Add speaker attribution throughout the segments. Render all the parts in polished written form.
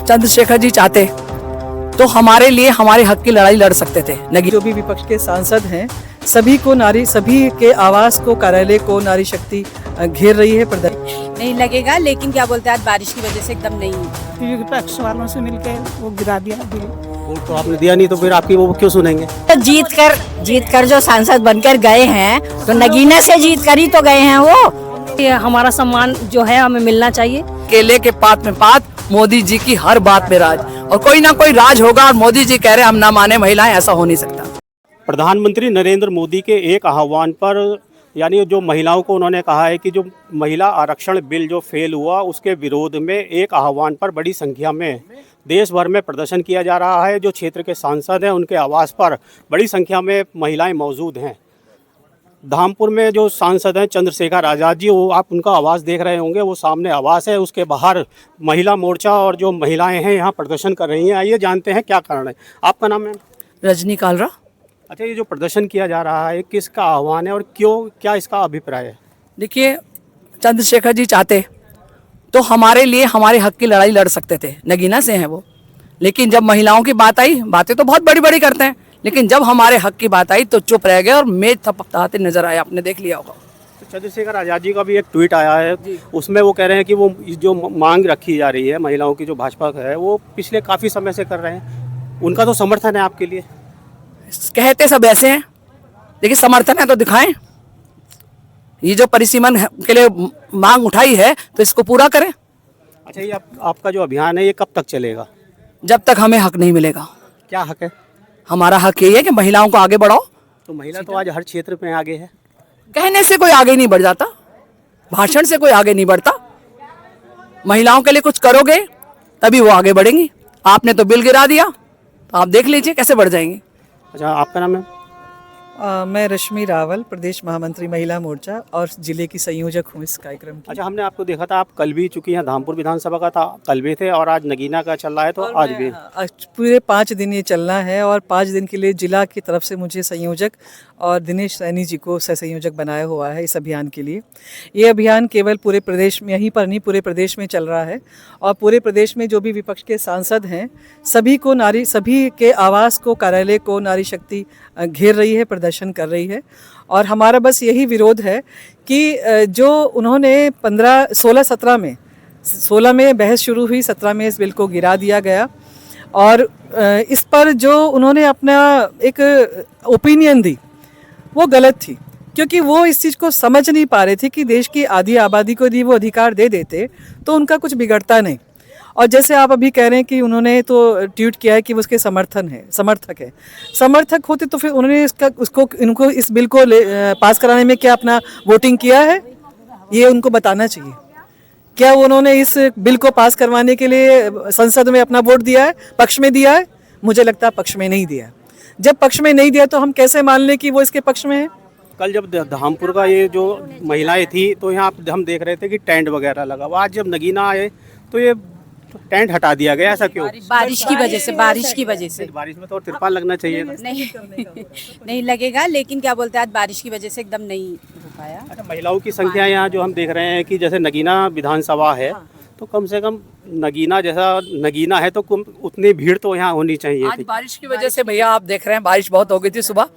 Speaker 1: चंद्रशेखर जी चाहते तो हमारे लिए हमारे हक की लड़ाई लड़ सकते थे।
Speaker 2: जो भी विपक्ष के सांसद हैं सभी के आवास को, कार्यालय को नारी शक्ति घेर रही है।
Speaker 3: नहीं लगेगा, लेकिन क्या बोलते हैं आज बारिश की वजह से एकदम नहीं।
Speaker 4: विपक्ष वालों से मिलकर वो गिरा दिया बिल।
Speaker 5: वोट तो आपने दिया नहीं, तो फिर आपकी वो क्यों सुनेंगे?
Speaker 3: तो जीत कर जो सांसद बनकर गए हैं तो नगीना से जीत कर ही तो गए हैं वो।
Speaker 6: ये हमारा सम्मान जो है हमें मिलना चाहिए।
Speaker 1: केले के पात में पात, मोदी जी की हर बात में राज, और कोई ना कोई राज होगा और मोदी जी कह रहे हम ना माने महिलाएं, ऐसा हो नहीं सकता।
Speaker 5: प्रधानमंत्री नरेंद्र मोदी के एक आह्वान पर, यानी जो महिलाओं को उन्होंने कहा है कि जो महिला आरक्षण बिल जो फेल हुआ उसके विरोध में एक आह्वान पर बड़ी संख्या में देश भर में प्रदर्शन किया जा रहा है। जो क्षेत्र के सांसद हैं उनके आवास पर बड़ी संख्या में महिलाएं मौजूद हैं। धामपुर में जो सांसद हैं चंद्रशेखर आज़ाद जी, वो आप उनका आवास देख रहे होंगे, वो सामने आवास है, उसके बाहर महिला मोर्चा और जो महिलाएं हैं यहाँ प्रदर्शन कर रही हैं। आइए जानते हैं क्या कारण है। आपका नाम है?
Speaker 1: रजनी कालरा।
Speaker 5: अच्छा, ये जो प्रदर्शन किया जा रहा है किसका आह्वान है और क्यों, क्या इसका अभिप्राय है?
Speaker 1: देखिए, चंद्रशेखर जी चाहते तो हमारे लिए हमारे हक की लड़ाई लड़ सकते थे। नगीना से हैं वो, लेकिन जब महिलाओं की बात आई, बातें तो बहुत बड़ी बड़ी करते हैं, लेकिन जब हमारे हक की बात आई तो चुप रह गए और मेज थपथपाते नजर आए। आपने देख लिया होगा।
Speaker 5: तो चंद्रशेखर आज़ाद जी का भी एक ट्वीट आया है, उसमें वो कह रहे हैं कि वो जो मांग रखी जा रही है महिलाओं की, जो भाजपा है वो पिछले काफ़ी समय से कर रहे हैं। उनका तो समर्थन है आपके लिए?
Speaker 1: कहते सब ऐसे हैं, देखिए समर्थन है तो दिखाएं। ये जो परिसीमन के लिए मांग उठाई है तो इसको पूरा करें।
Speaker 5: अच्छा, ये आपका जो अभियान है ये कब तक चलेगा?
Speaker 1: जब तक हमें हक नहीं मिलेगा।
Speaker 5: क्या हक है?
Speaker 1: हमारा हक यही है कि महिलाओं को आगे बढ़ाओ।
Speaker 5: तो महिला तो आज हर क्षेत्र में आगे है।
Speaker 1: कहने से कोई आगे नहीं बढ़ जाता, भाषण से कोई आगे नहीं बढ़ता। महिलाओं के लिए कुछ करोगे तभी वो आगे बढ़ेंगी। आपने तो बिल गिरा दिया, तो आप देख लीजिए कैसे बढ़ जाएंगे।
Speaker 5: अच्छा, आपका नाम है?
Speaker 2: मैं रश्मि रावल, प्रदेश महामंत्री महिला मोर्चा और जिले की संयोजक हूँ इस कार्यक्रम की।
Speaker 5: अच्छा, हमने आपको देखा था, आप कल भी, चूंकि यहाँ धामपुर विधानसभा का था, कल भी थे और आज नगीना का चल रहा है, तो आज भी
Speaker 2: आज पूरे 5 दिन ये चलना है और 5 दिन के लिए जिला की तरफ से मुझे संयोजक और दिनेश सैनी जी को सह संयोजक बनाया हुआ है इस अभियान के लिए। ये अभियान केवल पूरे प्रदेश में, यहीं पर नहीं पूरे प्रदेश में चल रहा है और पूरे प्रदेश में जो भी विपक्ष के सांसद हैं सभी के आवास को, कार्यालय को नारी शक्ति घेर रही है, प्रदर्शन कर रही है। और हमारा बस यही विरोध है कि जो उन्होंने 16 में बहस शुरू हुई, 17 में इस बिल को गिरा दिया गया और इस पर जो उन्होंने अपना एक ओपिनियन दी वो गलत थी, क्योंकि वो इस चीज़ को समझ नहीं पा रहे थे कि देश की आधी आबादी को यदि वो अधिकार दे देते तो उनका कुछ बिगड़ता नहीं। और जैसे आप अभी कह रहे हैं कि उन्होंने तो ट्वीट किया है कि वो उसके समर्थक होते तो फिर उन्होंने इनको इस बिल को पास कराने में क्या अपना वोटिंग किया है, ये उनको बताना चाहिए। क्या उन्होंने इस बिल को पास करवाने के लिए संसद में अपना वोट दिया है, पक्ष में दिया है? मुझे लगता है पक्ष में नहीं दिया। जब पक्ष में नहीं दिया तो हम कैसे मान लें कि वो इसके पक्ष में है?
Speaker 5: कल जब धामपुर का ये जो महिलाएं थी तो यहाँ हम देख रहे थे कि टेंट वगैरह लगा हुआ। आज जब नगीना आए तो ये टेंट हटा दिया गया, ऐसा क्यों?
Speaker 3: बारिश की वजह से।
Speaker 5: बारिश में तो तिरपाल लगना चाहिए।
Speaker 3: नहीं लगेगा, लेकिन क्या बोलते हैं आज बारिश की वजह से एकदम नहीं हो पाया।
Speaker 5: अच्छा, महिलाओं की संख्या यहाँ जो हम देख रहे हैं कि जैसे नगीना विधानसभा है तो कम से कम नगीना जैसा नगीना है तो उतनी भीड़ तो यहाँ होनी चाहिए।
Speaker 1: आज बारिश की वजह से भैया आप देख रहे हैं बारिश बहुत हो गई थी सुबह,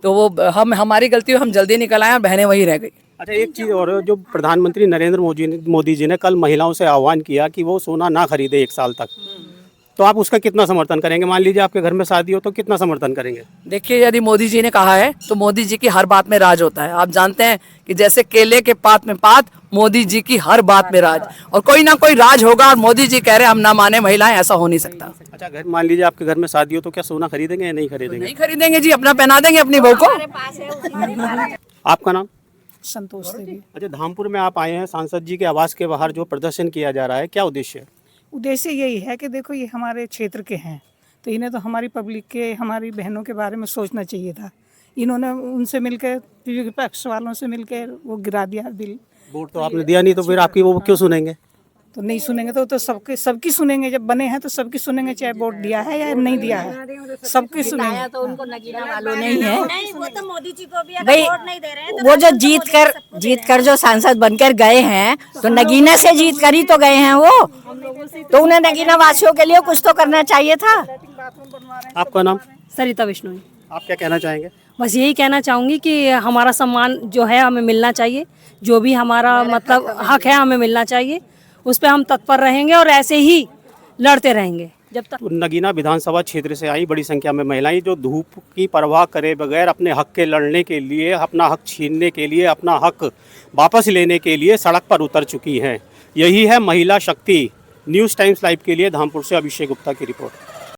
Speaker 1: तो वो हमारी गलती, हम जल्दी निकल आए और बहनें वहीं रह गई।
Speaker 5: अच्छा, एक चीज़ और, जो प्रधानमंत्री नरेंद्र मोदी जी ने कल महिलाओं से आह्वान किया कि वो सोना ना खरीदे 1 साल तक, तो आप उसका कितना समर्थन करेंगे? मान लीजिए आपके घर में शादी हो तो कितना समर्थन करेंगे?
Speaker 1: देखिए, यदि मोदी जी ने कहा है तो मोदी जी की हर बात में राज होता है। आप जानते हैं कि जैसे केले के पात में पात, मोदी जी की हर बात में राज, और कोई ना कोई राज होगा और मोदी जी कह रहे हम ना माने महिलाएं, ऐसा हो नहीं सकता।
Speaker 5: अच्छा, मान लीजिए आपके घर में शादी हो तो क्या सोना खरीदेंगे या नहीं खरीदेंगे?
Speaker 1: नहीं खरीदेंगे जी, अपना पहना देंगे अपनी बहू को।
Speaker 5: आपका नाम?
Speaker 4: संतोष देवी।
Speaker 5: अच्छा, धामपुर में आप आए हैं, सांसद जी के आवास के बाहर जो प्रदर्शन किया जा रहा है, क्या उद्देश्य है?
Speaker 4: उद्देश्य यही है कि देखो ये हमारे क्षेत्र के हैं तो इन्हें तो हमारी पब्लिक के, हमारी बहनों के बारे में सोचना चाहिए था। इन्होंने उनसे मिलकर, विपक्ष वालों से मिलकर वो गिरा दिया बिल।
Speaker 5: वोट तो आपने दिया नहीं, तो फिर आपकी वो क्यों सुनेंगे?
Speaker 4: तो नहीं सुनेंगे तो सबकी सुनेंगे। जब बने हैं तो सबकी सुनेंगे, चाहे वोट दिया है या नहीं दिया है, सबकी सुनेंगे।
Speaker 3: तो उनको नगीना वालों नहीं है
Speaker 6: वो तो मोदी जी को भी
Speaker 3: भाई।
Speaker 6: नहीं दे रहे हैं
Speaker 3: वो जो जीत कर जो सांसद बनकर गए हैं, तो नगीना से जीत कर ही तो गए हैं वो, तो उन्हें नगीना वासियों के लिए कुछ तो करना चाहिए था।
Speaker 5: आपका नाम?
Speaker 6: सरिता बिश्नोई।
Speaker 5: आप क्या कहना चाहेंगे?
Speaker 6: बस यही कहना चाहूँगी कि हमारा सम्मान जो है हमें मिलना चाहिए, जो भी हमारा मतलब हक है हमें मिलना चाहिए, उस पर हम तत्पर रहेंगे और ऐसे ही लड़ते रहेंगे जब तक।
Speaker 5: नगीना विधानसभा क्षेत्र से आई बड़ी संख्या में महिलाएं जो धूप की परवाह करे बगैर अपने हक के लड़ने के लिए, अपना हक छीनने के लिए, अपना हक वापस लेने के लिए सड़क पर उतर चुकी हैं। यही है महिला शक्ति। न्यूज़ टाइम्स लाइव के लिए धामपुर से अभिषेक गुप्ता की रिपोर्ट।